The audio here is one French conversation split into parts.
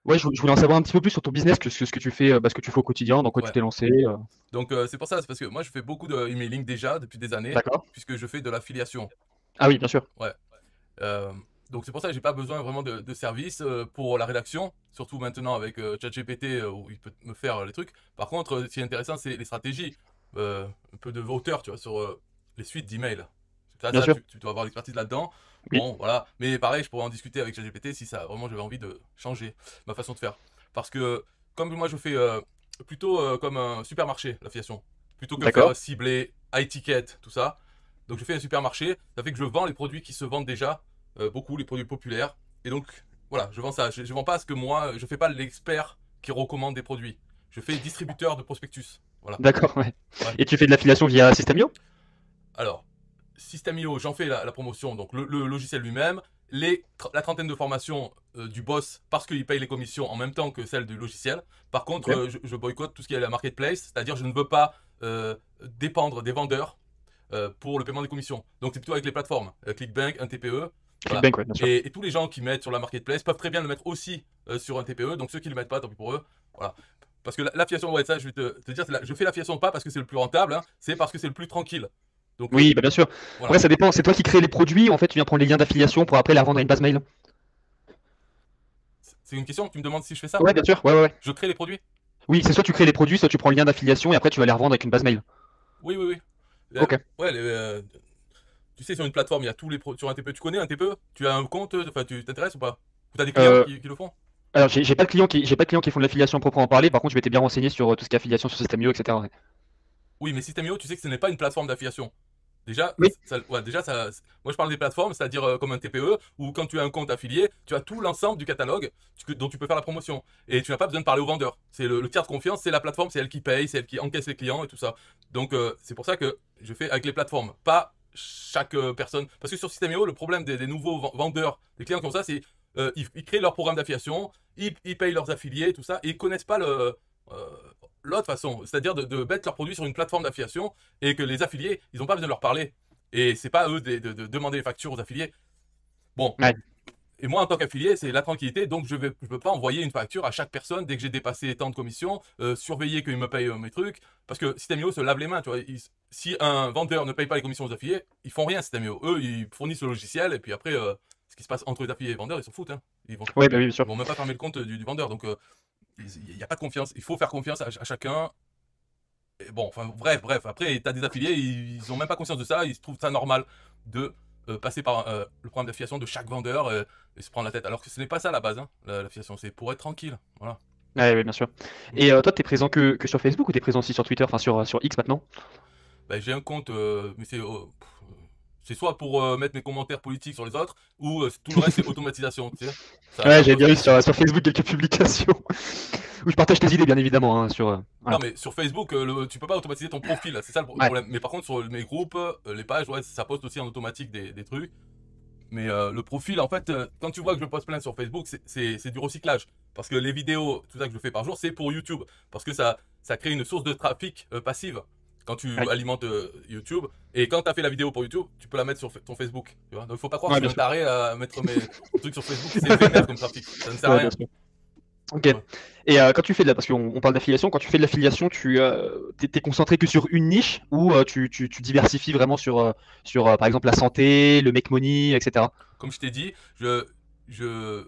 Ouais, je voulais en savoir un petit peu plus sur ton business, que ce que tu fais, ce que tu fais au quotidien, dans quoi tu Ouais. t'es lancé. Donc c'est pour ça, c'est parce que moi je fais beaucoup de emailing déjà depuis des années, D'accord. puisque je fais de l'affiliation. Ah oui, bien sûr. Ouais. Euh, donc c'est pour ça que j'ai pas besoin vraiment de service pour la rédaction, surtout maintenant avec ChatGPT où il peut me faire les trucs. Par contre, ce qui est intéressant, c'est les stratégies, un peu de hauteur, tu vois, sur les suites d'emails. Bien Ça sûr. tu dois avoir l'expertise là-dedans. Oui. Bon, voilà. Mais pareil, je pourrais en discuter avec ChatGPT si ça vraiment j'avais envie de changer ma façon de faire. Parce que comme moi je fais plutôt comme un supermarché, l'affiliation, plutôt que faire D'accord. cibler, high ticket, tout ça. Donc je fais un supermarché, ça fait que je vends les produits qui se vendent déjà, beaucoup les produits populaires. Et donc voilà, je vends ça. Je vends pas ce que moi, je fais pas l'expert qui recommande des produits. Je fais distributeur de prospectus. Voilà. D'accord, ouais. Ouais. Et tu fais de l'affiliation via System.io? Alors, System.io, j'en fais la promotion, donc le logiciel lui-même, la trentaine de formations du boss parce qu'il paye les commissions en même temps que celles du logiciel. Par contre, Ok. je boycotte tout ce qui est la marketplace, c'est-à-dire je ne veux pas dépendre des vendeurs pour le paiement des commissions. Donc c'est plutôt avec les plateformes, ClickBank, un TPE, voilà. ClickBank, ouais, bien sûr. Et tous les gens qui mettent sur la marketplace peuvent très bien le mettre aussi sur un TPE, donc ceux qui ne le mettent pas, tant pis pour eux. Voilà. Parce que l'affiliation, ouais, ça je vais te dire, je fais l'affiliation pas parce que c'est le plus rentable, hein, c'est parce que c'est le plus tranquille. Donc Oui, bah bien sûr. Après, voilà. ça dépend. C'est toi qui crée les produits, ou en fait, tu viens prendre les liens d'affiliation pour après les revendre à une base mail. C'est une question, tu me demandes si je fais ça? Ouais, bien sûr. Ouais, ouais, ouais. Je crée les produits? Oui, c'est soit tu crées les produits, soit tu prends le lien d'affiliation et après tu vas les revendre avec une base mail. Oui, oui, oui. Ok. Ouais, tu sais, sur une plateforme, il y a tous les produits. Sur un TPE, tu connais un TPE? Tu as un compte? Enfin, tu t'intéresses ou pas? Ou t'as des clients Euh, qui le font? alors, j'ai pas de clients qui font de l'affiliation proprement parler. Par contre, je m'étais bien renseigné sur tout ce qui est affiliation sur System.io, etc. Ouais. Oui, mais System.io, tu sais que ce n'est pas une plateforme d'affiliation. Déjà, Oui. ouais, déjà moi je parle des plateformes, c'est-à-dire comme un TPE, où quand tu as un compte affilié, tu as tout l'ensemble du catalogue dont tu peux faire la promotion. Et tu n'as pas besoin de parler au vendeur. C'est le tiers de confiance, c'est la plateforme, c'est elle qui paye, c'est elle qui encaisse les clients et tout ça. Donc c'est pour ça que je fais avec les plateformes, pas chaque personne. Parce que sur System.io, le problème des nouveaux vendeurs, des clients comme ça, c'est ils créent leur programme d'affiliation, ils payent leurs affiliés, tout ça, et ils connaissent pas euh, l'autre façon, c'est-à-dire de mettre leurs produits sur une plateforme d'affiliation et que les affiliés, ils n'ont pas besoin de leur parler. Et c'est pas à eux de demander les factures aux affiliés. Bon, Ouais. et moi en tant qu'affilié, c'est la tranquillité, donc je veux pas envoyer une facture à chaque personne dès que j'ai dépassé tant de commissions, surveiller qu'ils me payent mes trucs, parce que System.io se lave les mains, tu vois. Si un vendeur ne paye pas les commissions aux affiliés, ils font rien System.io. Eux, ils fournissent le logiciel et puis après, ce qui se passe entre les affiliés et les vendeurs, ils s'en foutent, hein. Ouais, bah oui, bien sûr. Ils vont même pas fermer le compte du vendeur, donc il n'y a pas de confiance. Il faut faire confiance à chacun. Et bon, enfin, bref. Après, t'as des affiliés, ils ont même pas conscience de ça. Ils trouvent ça normal de passer par le programme d'affiliation de chaque vendeur et se prendre la tête. Alors que ce n'est pas ça la base, hein, l'affiliation. C'est pour être tranquille. Voilà. Ouais, ouais, bien sûr. Mm. Et toi, t'es présent que sur Facebook ou t'es présent aussi sur Twitter, enfin sur X maintenant? Ben, j'ai un compte, mais c'est soit pour mettre mes commentaires politiques sur les autres, ou tout le reste, c'est automatisation. Tu sais, ça Ouais, me j'avais pose bien pas de vu problème. sur Facebook quelques publications où je partage tes idées, bien évidemment, hein, sur. Non, Voilà. mais sur Facebook, tu peux pas automatiser ton profil. C'est ça le Ouais. problème. Mais par contre, sur mes groupes, les pages, ouais, ça poste aussi en automatique des trucs. Mais le profil, en fait, quand tu vois que je poste plein sur Facebook, c'est du recyclage. Parce que les vidéos, tout ça que je fais par jour, c'est pour YouTube. Parce que ça crée une source de trafic passive quand tu Ouais. alimentes YouTube. Et quand tu as fait la vidéo pour YouTube, tu peux la mettre sur ton Facebook. Tu vois. Donc il faut pas croire que Ouais, je suis bien un sûr. taré à mettre mes trucs sur Facebook. C'est éphémère comme trafic. Ça ne sert à Ouais, bien rien. sûr. Ok. Ouais. Et quand tu fais de la, parce qu'on parle d'affiliation, quand tu fais de l'affiliation, t'es concentré que sur une niche ou tu diversifies vraiment sur par exemple la santé, le make money, etc. Comme je t'ai dit, je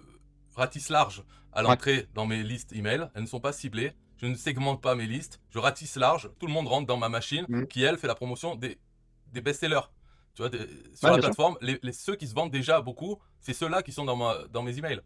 ratisse large à Ouais. l'entrée dans mes listes email. Elles ne sont pas ciblées. Je ne segmente pas mes listes. Je ratisse large. Tout le monde rentre dans ma machine Mhm. qui, elle, fait la promotion des best-sellers. Tu vois, sur Ouais, la bien sûr. plateforme, ceux qui se vendent déjà beaucoup, c'est ceux-là qui sont dans mes emails.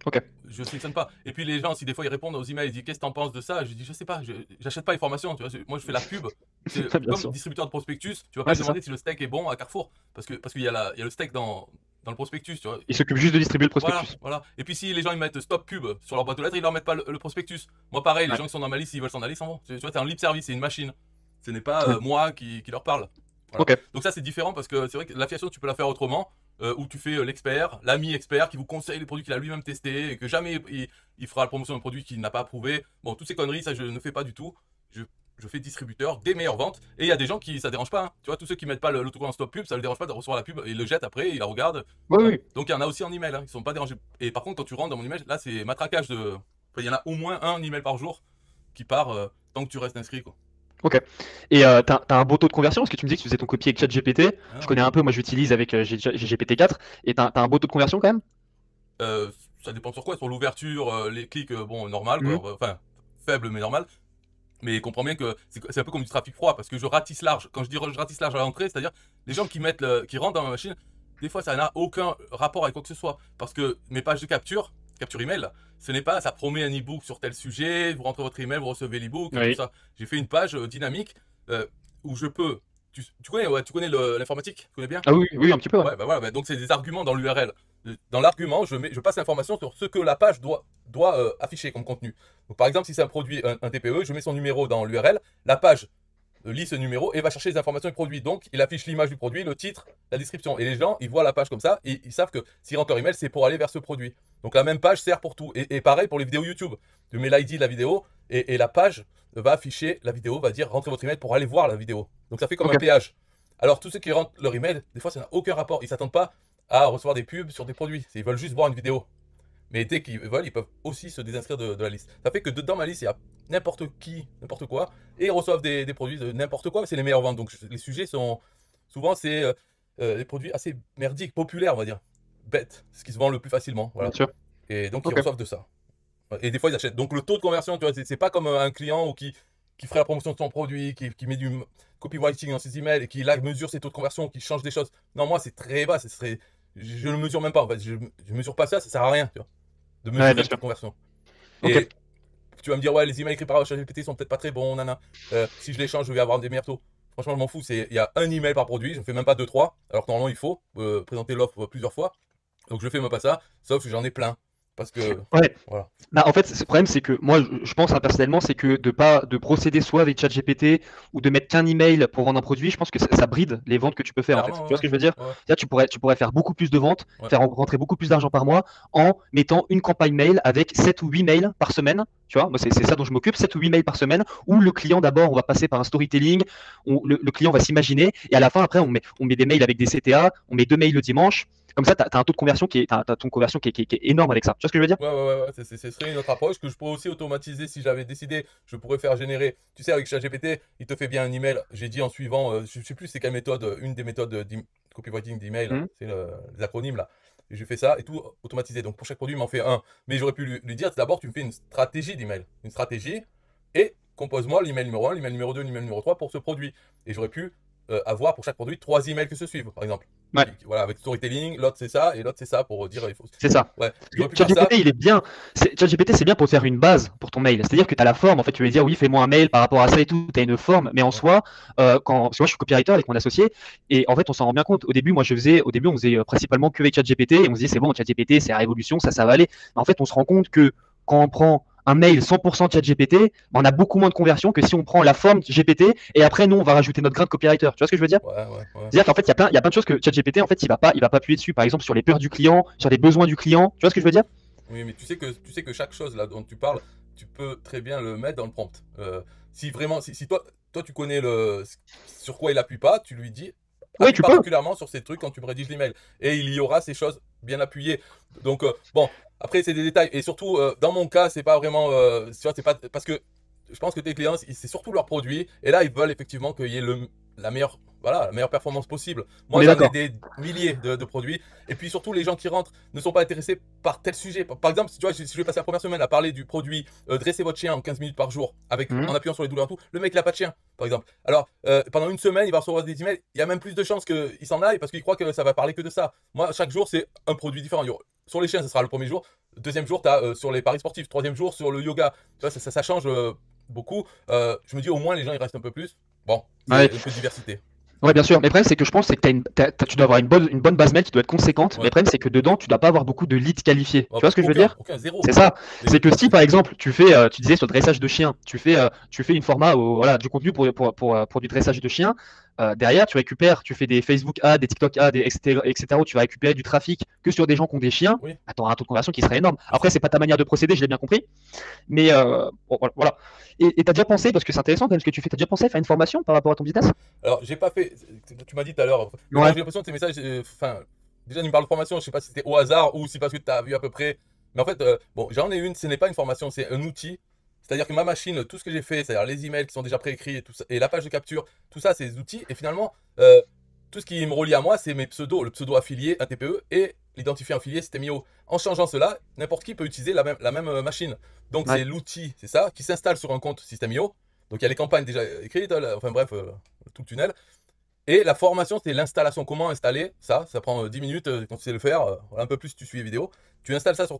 Ok. Je sélectionne pas. Et puis les gens, si des fois ils répondent aux emails, ils disent qu'est-ce que t'en penses de ça? Je dis je sais pas, j'achète pas les formations. Tu vois, moi je fais la pub. C'est Ouais, bien comme sûr. distributeur de prospectus. Tu vas pas Ouais, me c'est ça. demander si le steak est bon à Carrefour parce qu'il y a il y a le steak dans le prospectus. Tu vois. Il s'occupe juste de distribuer le Voilà, prospectus. voilà. Et puis si les gens ils mettent stop pub sur leur boîte aux lettres, ils leur mettent pas le prospectus. Moi pareil, les Ouais. gens qui sont dans ma liste, s'ils veulent s'en aller, ils s'en vont. Tu vois, c'est un libre service, c'est une machine. Ce n'est pas Ouais. moi qui leur parle. Voilà. Ok. Donc ça c'est différent parce que c'est vrai que l'affiliation tu peux la faire autrement, où tu fais l'expert, l'ami expert qui vous conseille les produits qu'il a lui-même testés et que jamais il fera la promotion d'un produit qu'il n'a pas approuvé. Bon, toutes ces conneries, ça je ne fais pas du tout. Je, je fais distributeur des meilleures ventes et il y a des gens qui ça dérange pas, hein. Tu vois, tous ceux qui mettent pas l'autocollant stop pub, ça le dérange pas de recevoir la pub, ils le jettent après, ils la regardent. Oui, Voilà. oui. Donc il y en a aussi en email, hein, ils sont pas dérangés. Et par contre quand tu rentres dans mon email, là c'est matraquage Enfin, il y en a au moins un email par jour qui part tant que tu restes inscrit, quoi. Ok. Et t'as un beau taux de conversion parce que tu me dis que tu faisais ton copier avec ChatGPT. Ah, Je connais un peu, moi j'utilise avec GPT-4. Et t'as un beau taux de conversion quand même? Euh, Ça dépend sur quoi, sur l'ouverture, les clics, bon, normal, quoi. Mhm. Enfin, faible mais normal. Mais comprends bien que c'est un peu comme du trafic froid parce que je ratisse large. Quand je dis je ratisse large à l'entrée, c'est-à-dire les gens qui rentrent dans ma machine, des fois ça n'a aucun rapport avec quoi que ce soit. Parce que mes pages de capture email, là, ce n'est pas ça promet un e-book sur tel sujet, vous rentrez votre email, vous recevez l'e-book, tout Oui. ça. J'ai fait une page dynamique où je peux. Tu connais, ouais, tu connais l'informatique, tu connais bien? Ah oui, oui, un petit peu, ouais. Ouais, bah voilà, bah donc c'est des arguments dans l'URL. Dans l'argument, je passe l'information sur ce que la page doit afficher comme contenu. Donc, par exemple, si c'est un produit, un TPE, je mets son numéro dans l'URL, la page lit ce numéro et va chercher les informations du produit. Donc, il affiche l'image du produit, le titre, la description. Et les gens, ils voient la page comme ça et ils savent que s'ils rentrent leur email, c'est pour aller vers ce produit. Donc, la même page sert pour tout. Et pareil pour les vidéos YouTube. Tu mets l'ID de la vidéo et la page va afficher la vidéo, va dire rentrez votre email pour aller voir la vidéo. Donc, ça fait comme un Ok. péage. Alors, tous ceux qui rentrent leur email, des fois, ça n'a aucun rapport. Ils s'attendent pas à recevoir des pubs sur des produits. Ils veulent juste voir une vidéo. Mais dès qu'ils veulent, ils peuvent aussi se désinscrire de la liste. Ça fait que dans ma liste, il y a n'importe qui, n'importe quoi, et ils reçoivent des produits de n'importe quoi, mais c'est les meilleures ventes. Donc les sujets sont souvent c'est des produits assez merdiques, populaires, on va dire, bêtes, ce qui se vend le plus facilement, Bien voilà. sûr. Et donc ils Ok. reçoivent de ça. Et des fois ils achètent. Donc le taux de conversion, tu vois, c'est pas comme un client qui ferait la promotion de son produit, qui met du copywriting dans ses emails et qui là mesure ses taux de conversion, qui change des choses. Non, moi c'est très bas, je ne mesure même pas en fait, je mesure pas ça, ça sert à rien, tu vois, de Ouais, mesurer bien le taux sûr. de conversion. Ok. Et tu vas me dire, ouais, les emails écrits par ChatGPT sont peut-être pas très bons, nana. Si je les change, je vais avoir des meilleurs taux. Franchement, je m'en fous. Il y a un email par produit. Je ne fais même pas deux trois. Alors que normalement, il faut présenter l'offre plusieurs fois. Donc, je fais même pas ça. Sauf que j'en ai plein. Parce que, Ouais. voilà. Bah, en fait, le problème, c'est que moi, je pense hein, personnellement, c'est que de procéder soit avec ChatGPT ou de mettre qu'un email pour vendre un produit, je pense que ça bride les ventes que tu peux faire en fait. Tu Clairement, vois ouais. ce que je veux dire? Ouais, Là, tu pourrais faire beaucoup plus de ventes, ouais. faire rentrer beaucoup plus d'argent par mois en mettant une campagne mail avec 7 ou 8 mails par semaine. Tu vois, moi, c'est ça dont je m'occupe, 7 ou 8 mails par semaine, où le client, d'abord, on va passer par un storytelling, le client va s'imaginer, et à la fin, après, on met des mails avec des CTA, on met 2 mails le dimanche. Comme ça, tu as un taux de conversion t'as un taux de conversion qui est énorme avec ça. Tu vois ce que je veux dire? Ouais. Ce serait une autre approche que je pourrais aussi automatiser si j'avais décidé. Je pourrais faire générer. Tu sais, avec ChatGPT, il te fait bien un email. J'ai dit en suivant, je sais plus c'est quelle méthode, une des méthodes copywriting d'email, Mhm. c'est les acronymes là. Et j'ai fait ça et tout automatisé. Donc pour chaque produit, il m'en fait un. Mais j'aurais pu lui dire d'abord, tu me fais une stratégie d'email. Une stratégie et compose-moi l'email numéro 1, l'email numéro 2, l'email numéro 3 pour ce produit. Et j'aurais pu avoir pour chaque produit 3 emails que se suivent, par exemple. Ouais. Voilà, avec storytelling, l'autre c'est ça et l'autre c'est ça pour dire il faut. C'est ça. Ouais, Parce j'aurais que pu faire ça. ChatGPT, il est bien. ChatGPT, c'est bien pour te faire une base pour ton mail. C'est-à-dire que tu as la forme. En fait, tu vas dire, oui, fais-moi un mail par rapport à ça et tout. Tu as une forme. Mais en Ouais. soi, parce que moi, je suis copywriter avec mon associé. Et en fait, on s'en rend bien compte. Au début, on faisait principalement que avec ChatGPT. Et on se disait, c'est bon, ChatGPT, c'est la révolution, ça va aller. Mais en fait, on se rend compte que quand on prend un mail 100% ChatGPT, on a beaucoup moins de conversion que si on prend la forme GPT et après, nous, on va rajouter notre grain de copywriter. Tu vois ce que je veux dire? Ouais. C'est-à-dire qu'en fait, il y a plein de choses que ChatGPT, en fait, il va pas appuyer dessus. Par exemple, sur les peurs du client, sur les besoins du client. Tu vois ce que je veux dire? Oui, mais tu sais que chaque chose là dont tu parles, tu peux très bien le mettre dans le prompt. Si vraiment, si toi tu connais sur quoi il appuie pas, tu lui dis Oui, appuie tu peux. particulièrement sur ces trucs quand tu me rédiges l'email. Et il y aura ces choses bien appuyées. Donc bon, après c'est des détails. Et surtout, dans mon cas, c'est pas vraiment, tu vois, c'est pas parce que je pense que tes clients, c'est surtout leurs produits. Et là, ils veulent effectivement qu'il y ait la meilleure, voilà, la meilleure performance possible. On Moi, est j'en ai d'accord. des milliers de produits. Et puis surtout, les gens qui rentrent ne sont pas intéressés par tel sujet. Par exemple, si tu vois, si je vais passer la première semaine à parler du produit dressez votre chien en 15 minutes par jour, Mhm. en appuyant sur les douleurs et tout, le mec, il n'a pas de chien, par exemple. Alors, pendant une semaine, il va recevoir des emails. Il y a même plus de chances qu'il s'en aille parce qu'il croit que ça va parler que de ça. Moi, chaque jour, c'est un produit différent. Sur les chiens, ce sera le premier jour. Deuxième jour, tu as sur les paris sportifs. Troisième jour, sur le yoga. Tu vois, ça change beaucoup. Je me dis, au moins, les gens, ils restent un peu plus. Bon, c'est Ouais. un peu de diversité. Ouais, bien sûr. Mais le problème, c'est que je pense c'est que tu dois avoir une bonne base mail qui doit être conséquente. Mais Ouais. le problème, c'est que dedans, tu dois pas avoir beaucoup de leads qualifiés. Tu vois ce que je veux Aucun, dire? aucun, zéro. C'est ça. Les- C'est que si, par exemple, tu disais sur le dressage de chien, tu fais une format, voilà, du contenu pour du dressage de chien. Derrière, tu fais des Facebook ads, des TikTok ads, etc., où tu vas récupérer du trafic que sur des gens qui ont des chiens. Oui, Tu auras un taux de conversion qui serait énorme. je Après, sais. c'est pas ta manière de procéder, je l'ai bien compris. Mais bon, voilà. Et t'as déjà pensé, parce que c'est intéressant quand même ce que tu fais, t'as déjà pensé à faire une formation par rapport à ton business? Alors, j'ai pas fait. Tu m'as dit tout à l'heure. Mais bon, Ouais. j'ai l'impression que tes messages. Enfin, déjà, tu me parles de formation. Je sais pas si c'était au hasard ou si parce que tu as vu à peu près Mais en fait, bon, j'en ai une, ce n'est pas une formation, c'est un outil. C'est-à-dire que ma machine, tout ce que j'ai fait, c'est-à-dire les emails qui sont déjà préécrits et tout ça, et la page de capture, tout ça, c'est des outils. Et finalement, tout ce qui me relie à moi, c'est mes pseudos, le pseudo affilié, un TPE, et l'identifiant affilié, System.io. En changeant cela, n'importe qui peut utiliser la même machine. Donc Ouais. c'est l'outil, c'est ça, qui s'installe sur un compte System.io. Donc il y a les campagnes déjà écrites, enfin bref, tout le tunnel. Et la formation, c'est l'installation. Comment installer ça? Ça prend 10 minutes quand tu sais le faire. Voilà, un peu plus si tu suis les vidéos. Tu installes ça sur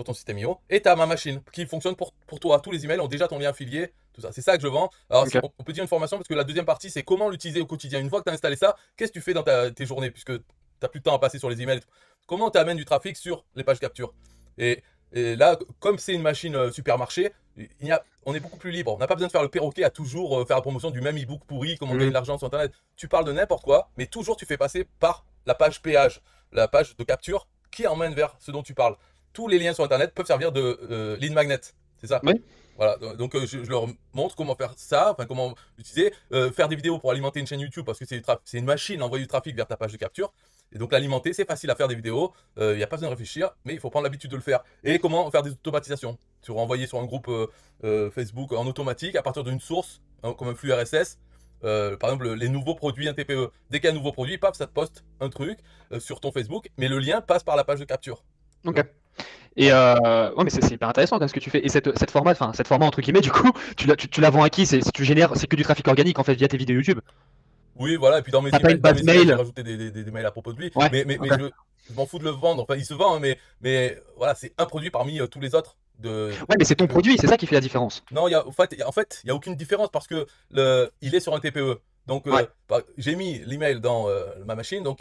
ton système IO et tu as ma machine qui fonctionne pour toi. Tous les emails ont déjà ton lien affilié. Tout ça. C'est ça que je vends. Alors, Ok. on peut dire une formation parce que la deuxième partie, c'est comment l'utiliser au quotidien. Une fois que tu as installé ça, qu'est-ce que tu fais dans tes journées puisque tu n'as plus de temps à passer sur les emails et tout. Comment tu amènes du trafic sur les pages capture. Et, et là, comme c'est une machine supermarché, on est beaucoup plus libre. On n'a pas besoin de faire le perroquet à toujours faire la promotion du même e-book pourri, comment gagner de l'argent sur Internet. Tu parles de n'importe quoi, mais toujours tu fais passer par la page péage, la page de capture qui emmène vers ce dont tu parles. Tous les liens sur Internet peuvent servir de lead magnet, c'est ça. Oui. Voilà, donc je leur montre comment faire ça, enfin comment l'utiliser, faire des vidéos pour alimenter une chaîne YouTube parce que c'est une machine à envoyer du trafic vers ta page de capture. Et donc l'alimenter, c'est facile à faire des vidéos, il n'y a pas besoin de réfléchir, mais il faut prendre l'habitude de le faire. Et comment faire des automatisations, sur envoyer sur un groupe Facebook en automatique à partir d'une source, hein, comme un flux RSS. Par exemple, les nouveaux produits, un TPE. Dès qu'il y a un nouveau produit, paf, ça te poste un truc sur ton Facebook, mais le lien passe par la page de capture. Tu Ok. vois. Et Voilà. ouais, mais c'est hyper intéressant quand même ce que tu fais. Et cette format, enfin cette format entre guillemets, du coup, tu la vends à qui? Tu génères, c'est que du trafic organique en fait via tes vidéos YouTube. Oui, voilà, et puis T'as pas une dans base mes emails, j'ai mail? rajouté des mails à propos de lui, Ouais. mais Ok. je m'en fous de le vendre. Enfin, il se vend, hein, mais voilà, c'est un produit parmi tous les autres Ouais, mais de c'est ton TPE. produit, c'est ça qui fait la différence. Non, en fait, il y a aucune différence parce que il est sur un TPE. Donc, Ouais. j'ai mis l'email dans ma machine, donc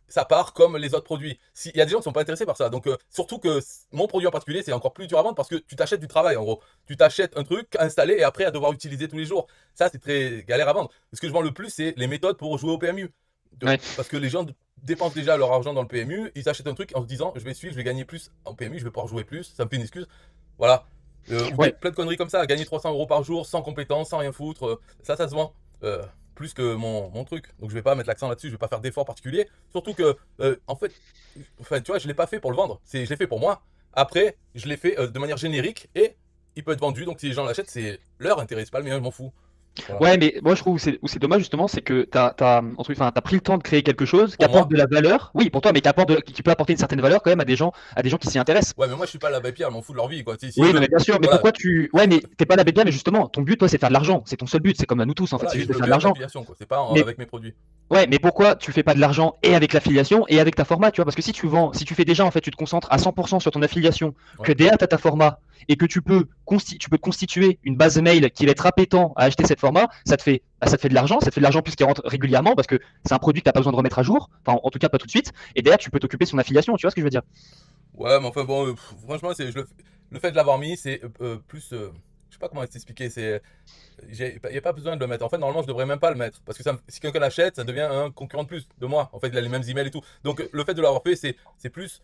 ça part comme les autres produits. Il y a des gens qui sont pas intéressés par ça. Donc, surtout que mon produit en particulier, c'est encore plus dur à vendre parce que tu t'achètes du travail, en gros. Tu t'achètes un truc à installer et après à devoir utiliser tous les jours. Ça, c'est très galère à vendre. Ce que je vends le plus, c'est les méthodes pour jouer au PMU. Ouais. Parce que les gens dépensent déjà leur argent dans le PMU, ils achètent un truc en se disant, je vais suivre, je vais gagner plus en PMU, je vais pouvoir jouer plus, ça me fait une excuse. Voilà. Ou Ouais. plein de conneries comme ça, gagner 300 euros par jour sans compétence, sans rien foutre, ça se vend. Plus que mon truc. Donc je vais pas mettre l'accent là-dessus, je vais pas faire d'efforts particuliers. Surtout que, en fait, enfin, tu vois, je l'ai pas fait pour le vendre, je l'ai fait pour moi. Après, je l'ai fait de manière générique et il peut être vendu. Donc si les gens l'achètent, c'est leur intérêt, c'est pas le mien, je m'en fous. Voilà. Ouais, mais moi je trouve où c'est dommage justement, c'est que enfin, t'as pris le temps de créer quelque chose qui Pour apporte moi, de la valeur. Oui, pour toi, mais qui peut apporter une certaine valeur quand même à des gens qui s'y intéressent. ouais, mais moi je suis pas l'abbé Pierre, je m'en fous de leur vie, quoi. Si Oui, non, eux, mais bien sûr, mais voilà, pourquoi ouais, mais t'es pas la bien, mais justement, ton but, toi, c'est de faire de l'argent. C'est ton seul but, c'est comme à nous tous, en fait, voilà, c'est et juste je de le faire fais de avec l'argent. l'affiliation, quoi. C'est pas Mais avec mes produits. ouais, mais pourquoi tu fais pas de l'argent et avec l'affiliation et avec ta format, tu vois? Parce que si tu fais déjà, en fait, tu te concentres à 100% sur ton affiliation, que Ouais. derrière t'as ta format et que tu peux constituer une base mail qui va être appétant à acheter cette format, ça te fait de l'argent, ça te fait de l'argent puisqu'il rentre régulièrement parce que c'est un produit que t'as pas besoin de remettre à jour, enfin, en tout cas pas tout de suite, et derrière tu peux t'occuper de son affiliation, tu vois ce que je veux dire? Ouais, mais enfin bon, franchement, le fait de l'avoir mis, c'est plus. Je sais pas comment t'expliquer, il n'y a pas besoin de le mettre. En fait, normalement, je devrais même pas le mettre. Parce que si quelqu'un l'achète, ça devient un concurrent de plus de moi. En fait, il a les mêmes emails et tout. Donc, le fait de l'avoir fait, c'est plus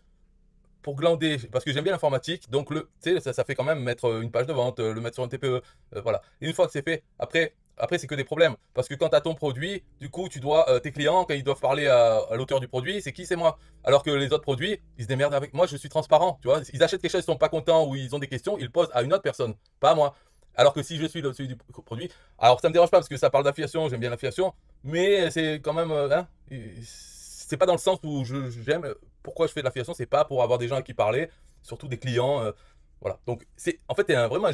pour glander. Parce que j'aime bien l'informatique. Donc, tu sais, ça fait quand même mettre une page de vente, le mettre sur un TPE. Voilà. Et une fois que c'est fait, après c'est que des problèmes. Parce que quand tu as ton produit, du coup, tes clients, quand ils doivent parler à l'auteur du produit, c'est qui? C'est moi. Alors que les autres produits, ils se démerdent avec moi, je suis transparent. Tu vois, ils achètent quelque chose, ils sont pas contents ou ils ont des questions, ils le posent à une autre personne, pas à moi. Alors que si je suis celui du produit, alors ça me dérange pas parce que ça parle d'affiliation, j'aime bien l'affiliation, mais c'est quand même, hein, c'est pas dans le sens où j'aime. Pourquoi je fais de l'affiliation, c'est pas pour avoir des gens à qui parler, surtout des clients. Voilà. Donc c'est, en fait, vraiment,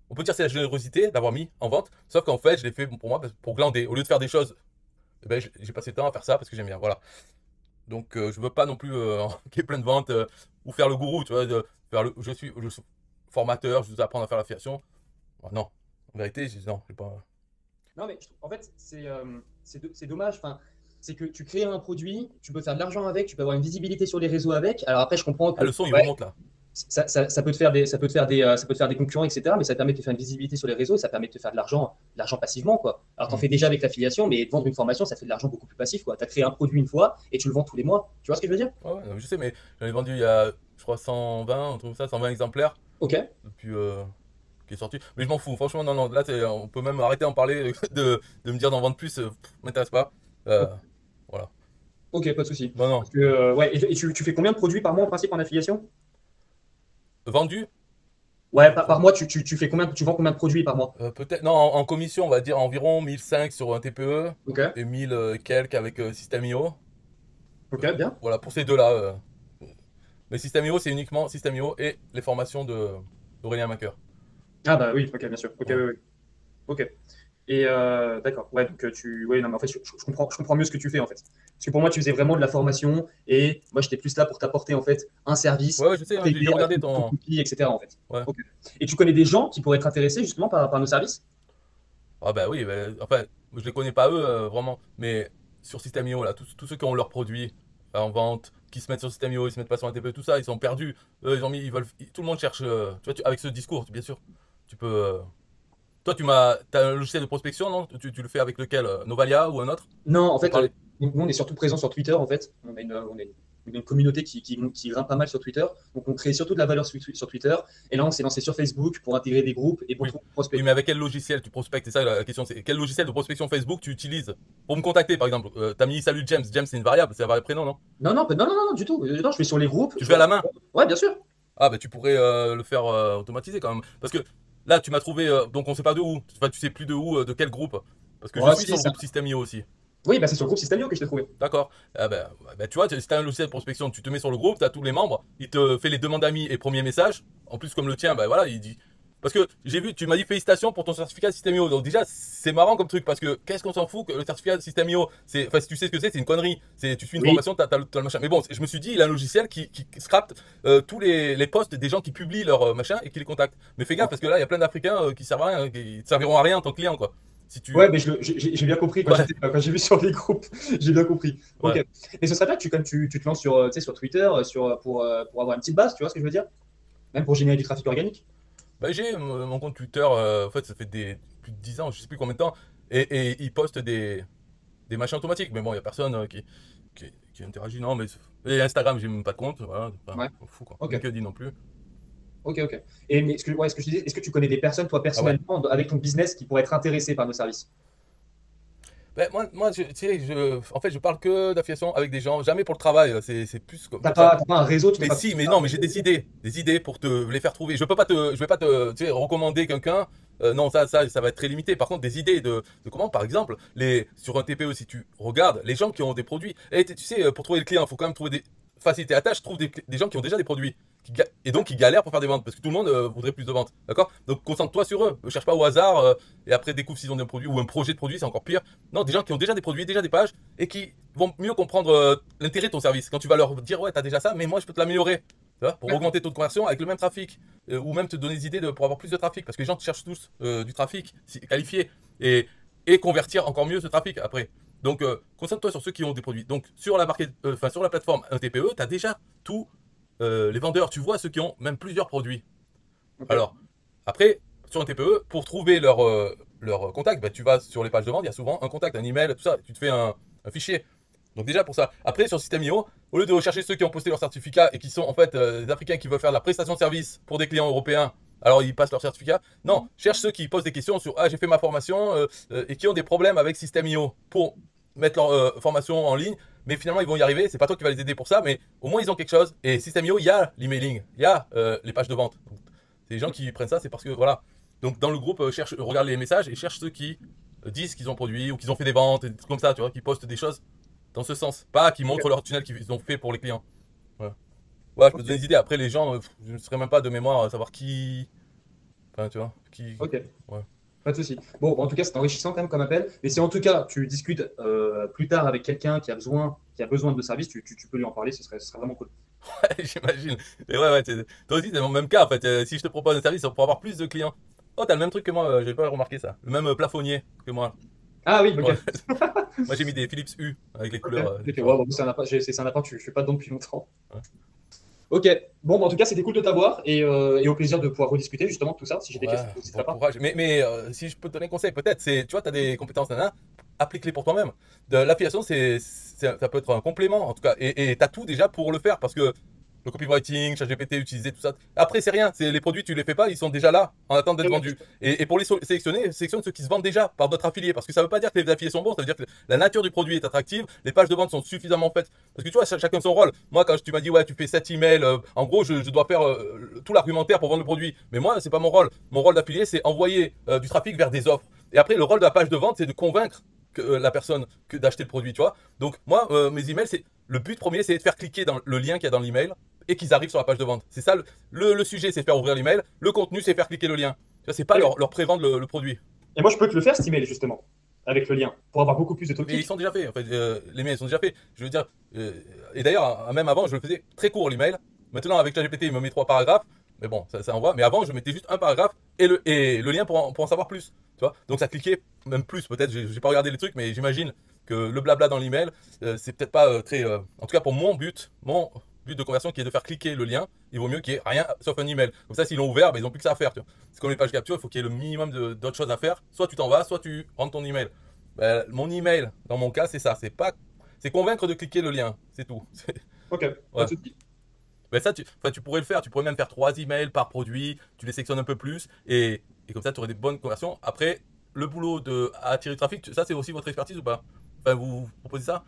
on peut dire que c'est la générosité d'avoir mis en vente, sauf qu'en fait, je l'ai fait pour moi, pour glander. Au lieu de faire des choses, eh ben, j'ai passé le temps à faire ça parce que j'aime bien. Voilà. Donc je veux pas non plus qu'il y ait plein de ventes ou faire le gourou, tu vois, je suis formateur, je vous apprends à faire l'affiliation. Non, en vérité, non, j'ai pas. Non, mais en fait, c'est dommage. Enfin, c'est que tu crées un produit, tu peux faire de l'argent avec, tu peux avoir une visibilité sur les réseaux avec. Alors après, je comprends Ah, que le son, il ouais, remonte là. ça peut te faire ça peut te faire des concurrents, etc. Mais ça permet de te faire une visibilité sur les réseaux et ça permet de te faire de l'argent passivement, quoi. Alors, t'en Hmm. fais déjà avec l'affiliation, mais de vendre une formation, ça te fait de l'argent beaucoup plus passif, quoi. T'as créé un produit une fois et tu le vends tous les mois. Tu vois ce que je veux dire? Ouais, ouais, non, je sais, mais j'en ai vendu il y a, je crois, 120, on trouve ça, 120 exemplaires Ok. depuis qui est sorti. Mais je m'en fous, franchement, non, non, là, on peut même arrêter d'en parler, de me dire d'en vendre plus, m'intéresse pas. Euh, voilà. Ok, pas de souci. Non, non. Parce que, ouais, et tu fais combien de produits par mois en principe en affiliation? Vendu, Ouais, par mois, tu fais combien, tu vends combien de produits par mois? peut-être, non, en commission, on va dire environ 1005 sur un TPE Ok, et 1000 quelques avec System.io. ok, bien. Voilà, pour ces deux-là. Mais System.io, c'est uniquement System.io et les formations d'Aurélien Maqueur. Ah bah oui, ok, bien sûr. Ok, oui, Ouais. oui. Ok. Et d'accord. Ouais, donc ouais, non, mais en fait, je comprends mieux ce que tu fais en fait. Parce que pour moi, tu faisais vraiment de la formation et moi, j'étais plus là pour t'apporter en fait un service, Ouais, ouais, je sais, pour hein, j'ai t'aider avec regardé ton ton. outil, etc. En fait. Ouais. Ok. Et tu connais des gens qui pourraient être intéressés justement par nos services? Ah bah oui, bah, enfin, je les connais pas eux vraiment, mais sur System.io, là, tous ceux qui ont leurs produits en vente, qui se mettent sur System.io, ils se mettent pas sur un TPE, tout ça, ils sont perdus. Ils ont mis, ils veulent, tout le monde cherche, tu vois, avec ce discours, bien sûr, tu peux. Toi, t'as un logiciel de prospection, non? Tu le fais avec lequel? Novalia ou un autre? Non, en Pour fait, parler. nous, on est surtout présent sur Twitter, en fait. On a une communauté qui grimpe pas mal sur Twitter. Donc, on crée surtout de la valeur sur Twitter. Et là, on s'est lancé sur Facebook pour intégrer des groupes et pour Oui. trouver des Oui, prospects. mais avec quel logiciel tu prospectes? C'est ça la question, c'est quel logiciel de prospection Facebook tu utilises pour me contacter, par exemple? T'as mis salut James, James c'est une variable, c'est un variable prénom, non? Non, non, non, non, non, du tout. Non, je vais sur les groupes. Tu le fais à la main? Ouais, bien sûr. Ah, bah tu pourrais le faire automatiser quand même. Parce que là, tu m'as trouvé, donc on sait pas de où. Enfin, tu sais plus de où, de quel groupe. Parce que je Ouais, suis si, sur le ça. groupe System.io aussi. Oui, bah, c'est sur le groupe Systemio que je t'ai trouvé. D'accord. Ah bah, tu vois, si t'as un logiciel de prospection, tu te mets sur le groupe, t'as tous les membres, il te fait les demandes d'amis et premiers messages. En plus, comme le tien, bah voilà, il dit. Parce que j'ai vu, tu m'as dit félicitations pour ton certificat System.io. Donc déjà, c'est marrant comme truc parce que qu'est-ce qu'on s'en fout que le certificat System.io, enfin si tu sais ce que c'est une connerie. Tu suis une Oui. formation, t'as le machin. Mais bon, je me suis dit, il a un logiciel qui scrape tous les posts des gens qui publient leur machin et qui les contactent. Mais fais gaffe parce que là, il y a plein d'Africains qui servent à rien, qui te serviront à rien en tant que client quoi. Si tu. Ouais, mais j'ai bien compris Ouais, quand j'ai vu sur les groupes. J'ai bien compris. Ok. ouais. Et ce serait bien que tu te lances sur, tu sais, sur Twitter pour avoir une petite base, tu vois ce que je veux dire? Même pour générer du trafic organique. Bah, j'ai mon compte Twitter, en fait, ça fait plus de 10 ans, je sais plus combien de temps, et il poste des machins automatiques. Mais bon, il n'y a personne qui interagit, non, mais. Et Instagram, j'ai même pas de compte, voilà, enfin, Ouais. on fout quoi. Ok. LinkedIn non plus. Ok, ok. Et mais ce que je disais, est-ce que tu connais des personnes, toi, Ah ouais. personnellement, avec ton business, qui pourraient être intéressées par nos services? Ben, moi tu sais, en fait, je parle que d'affiliation avec des gens, jamais pour le travail, c'est plus comme ça. T'as pas un réseau, tu fais Mais pas si, tout mais ça. non, mais j'ai des idées pour te les faire trouver. Je vais pas te, tu sais, recommander quelqu'un. Non, ça va être très limité. Par contre, des idées de comment, par exemple, sur un TPE, si tu regardes les gens qui ont des produits. Et tu sais, pour trouver le client, il faut quand même trouver des facilités à tâche. Trouve des gens qui ont déjà des produits et donc qui galèrent pour faire des ventes parce que tout le monde voudrait plus de ventes. D'accord? Donc concentre-toi sur eux. Ne cherche pas au hasard et après découvre s'ils ont des produits ou un projet de produit, c'est encore pire. Non, des gens qui ont déjà des produits, déjà des pages et qui vont mieux comprendre l'intérêt de ton service. Quand tu vas leur dire, ouais, t'as déjà ça, mais moi je peux te l'améliorer. Tu vois, pour augmenter ton taux de conversion avec le même trafic, ou même te donner des idées pour avoir plus de trafic, parce que les gens cherchent tous du trafic qualifié et convertir encore mieux ce trafic après. Donc concentre-toi sur ceux qui ont des produits. Donc sur sur la plateforme un TPE, tu as déjà tous les vendeurs. Tu vois ceux qui ont même plusieurs produits. Ok. Alors après, sur un TPE, pour trouver leur contact, bah, tu vas sur les pages de vente, il y a souvent un contact, un email, tout ça. Tu te fais un fichier. Donc déjà pour ça. Après sur System.io, au lieu de rechercher ceux qui ont posté leur certificat et qui sont en fait des Africains qui veulent faire de la prestation de service pour des clients européens, alors ils passent leur certificat. Non, cherche ceux qui posent des questions sur ah j'ai fait ma formation et qui ont des problèmes avec System.io pour mettre leur formation en ligne. Mais finalement ils vont y arriver. C'est pas toi qui vas les aider pour ça, mais au moins ils ont quelque chose. Et System.io, il y a l'emailing, il y a les pages de vente. Donc, les gens qui prennent ça, c'est parce que voilà. Donc dans le groupe, regarde les messages et cherche ceux qui disent qu'ils ont produit ou qu'ils ont fait des ventes et des trucs comme ça, tu vois, qui postent des choses dans ce sens. Pas qui Ok. montrent leur tunnel qu'ils ont fait pour les clients. Ouais. Ouais, je peux te donner des idées. Après, les gens, je ne serais même pas de mémoire à savoir qui. Enfin, tu vois, qui. Ok. Ouais. Pas de souci. Bon, en tout cas, c'est enrichissant quand même comme appel. Mais si en tout cas tu discutes plus tard avec quelqu'un qui a besoin de service, tu peux lui en parler, ce serait vraiment cool. J'imagine. Mais ouais, ouais, toi aussi, c'est mon même cas en fait. Si je te propose un service, c'est pour avoir plus de clients. Oh, t'as le même truc que moi, j'ai pas remarqué ça. Le même plafonnier que moi. Ah oui, ok. Ouais. Moi, j'ai mis des Philips U avec les Ok. couleurs Ok, ouais, différentes. bon, c'est un appart, je fais pas dedans depuis longtemps. Ouais. Ok. Bon, bah, en tout cas, c'était cool de t'avoir et au plaisir de pouvoir rediscuter justement de tout ça. Si j'ai des Ouais, questions, n'hésiterai bon pas. courage. Mais si je peux te donner un conseil, peut-être, c'est, tu vois, tu as des compétences, nana, applique-les pour toi-même. L'affiliation, ça peut être un complément, en tout cas. Et tu as tout déjà pour le faire, parce que Le copywriting, ChatGPT, utiliser tout ça. Après, c'est rien. C'est les produits, tu les fais pas, ils sont déjà là, en attente d'être vendus. Et pour les sélectionner, sélectionne ceux qui se vendent déjà par d'autres affiliés. Parce que ça veut pas dire que les affiliés sont bons, ça veut dire que la nature du produit est attractive, les pages de vente sont suffisamment faites. Parce que tu vois, chacun son rôle. Moi, quand tu m'as dit, ouais, tu fais 7 emails, en gros, je dois faire tout l'argumentaire pour vendre le produit. Mais moi, c'est pas mon rôle. Mon rôle d'affilié, c'est envoyer du trafic vers des offres. Et après, le rôle de la page de vente, c'est de convaincre la personne d'acheter le produit, tu vois. Donc, moi, mes emails, c'est le but premier, c'est de faire cliquer dans le lien qu'il y a dans l'email et qu'ils arrivent sur la page de vente. C'est ça le sujet, c'est faire ouvrir l'email. Le contenu, c'est faire cliquer le lien. Tu vois, c'est pas leur prévendre le produit. Et moi, je peux te le faire, cet email, justement, avec le lien, pour avoir beaucoup plus de taux de Mais ils clic. sont déjà faits, en fait. Les mails sont déjà faits. Je veux dire, et d'ailleurs, même avant, je le faisais très court, l'email. Maintenant, avec ChatGPT, il me met 3 paragraphes. Mais bon, ça envoie. Mais avant, je mettais juste un paragraphe et le lien pour en savoir plus. Tu vois, donc ça cliquait même plus, peut-être. J'ai pas regardé les trucs, mais j'imagine que le blabla dans l'email, c'est peut-être pas très. En tout cas, pour mon but de conversion qui est de faire cliquer le lien, il vaut mieux qu'il n'y ait rien sauf un email. Comme ça, s'ils l'ont ouvert, ben, ils n'ont plus que ça à faire. C'est comme les pages capture, il faut qu'il y ait le minimum d'autres choses à faire. Soit tu t'en vas, soit tu rentres ton email. Ben, mon email, dans mon cas, c'est ça. C'est convaincre de cliquer le lien. C'est tout. Ok, Ouais. pas de souci. Ben ça, tu pourrais le faire. Tu pourrais même faire 3 emails par produit. Tu les sectionnes un peu plus. Et comme ça, tu aurais des bonnes conversions. Après, le boulot de attirer du trafic, ça, c'est aussi votre expertise ou pas? Enfin, vous proposez ça?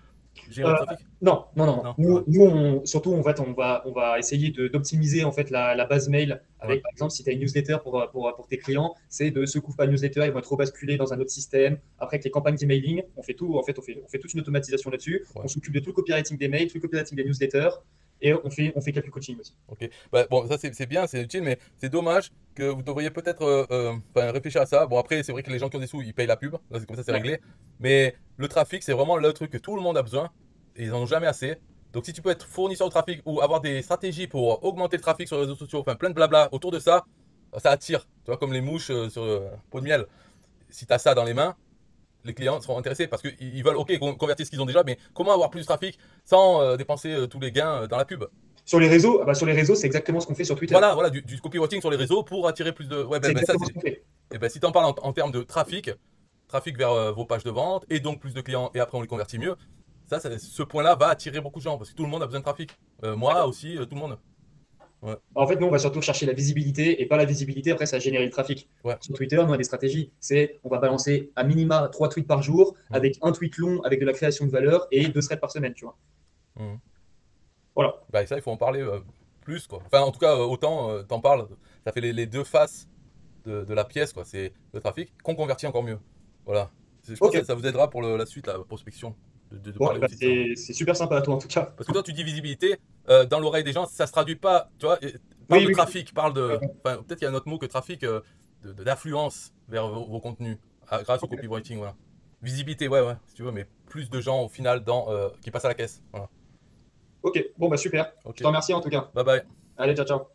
Gérer le trafic? Non, non, non. Non. Nous, surtout, on va essayer d'optimiser en fait la base mail avec, Ouais. par exemple, si tu as une newsletter pour tes clients, c'est de se couvre pas newsletter, ils vont être rebasculés dans un autre système. Après, avec les campagnes d'emailing, on fait tout, en fait, on fait toute une automatisation là-dessus. Ouais. On s'occupe de tout le copywriting des mails, tout le copywriting des newsletters, et on fait quelques coachings aussi. Ok. Bah, bon, ça c'est bien, c'est utile, mais c'est dommage que vous devriez peut-être enfin, réfléchir à ça. Bon, après, c'est vrai que les gens qui ont des sous, ils payent la pub. Là, c'est comme ça, c'est Ouais. réglé. Mais le trafic, c'est vraiment le truc que tout le monde a besoin et ils n'en ont jamais assez. Donc, si tu peux être fournisseur de trafic ou avoir des stratégies pour augmenter le trafic sur les réseaux sociaux, enfin plein de blabla autour de ça, ça attire. Tu vois, comme les mouches sur pot de miel. Si tu as ça dans les mains, les clients seront intéressés parce qu'ils veulent, ok, convertir ce qu'ils ont déjà, mais comment avoir plus de trafic sans dépenser tous les gains dans la pub? Sur les réseaux, sur les réseaux, c'est exactement ce qu'on fait sur Twitter. Voilà, du copywriting sur les réseaux pour attirer plus de. Ouais, C'est ben, ça, exactement ce qu'on fait. et ben, si tu en parles en termes de trafic vers vos pages de vente et donc plus de clients et après on les convertit mieux, ce point-là va attirer beaucoup de gens parce que tout le monde a besoin de trafic. Moi aussi, tout le monde. Ouais, En fait, nous, on va surtout chercher la visibilité et pas la visibilité, après, ça va générer le trafic. ouais. Sur Twitter, nous, on a des stratégies. On va balancer à minima 3 tweets par jour, Mhm. avec un tweet long, avec de la création de valeur et 2 threads par semaine, tu vois. Mhm. Voilà. Bah, ça, il faut en parler plus, quoi. Enfin, en tout cas, autant t'en parles, ça fait les deux faces de la pièce, quoi. C'est le trafic qu'on convertit encore mieux. Voilà. Je pense Ok. que ça vous aidera pour la suite, la prospection, de Bon, parler aussi de ça. c'est super sympa à toi, en tout cas. Parce que toi, tu dis visibilité, dans l'oreille des gens, ça se traduit pas, tu vois, parle Oui, de oui. trafic, parle de. Enfin, peut-être qu'il y a un autre mot que trafic, d'influence vers vos contenus, grâce au copywriting, voilà. Visibilité, ouais, si tu veux, mais plus de gens au final qui passent à la caisse. Voilà. Ok, bon, super. Ok. Je te remercie en tout cas. Bye bye. Allez, ciao, ciao.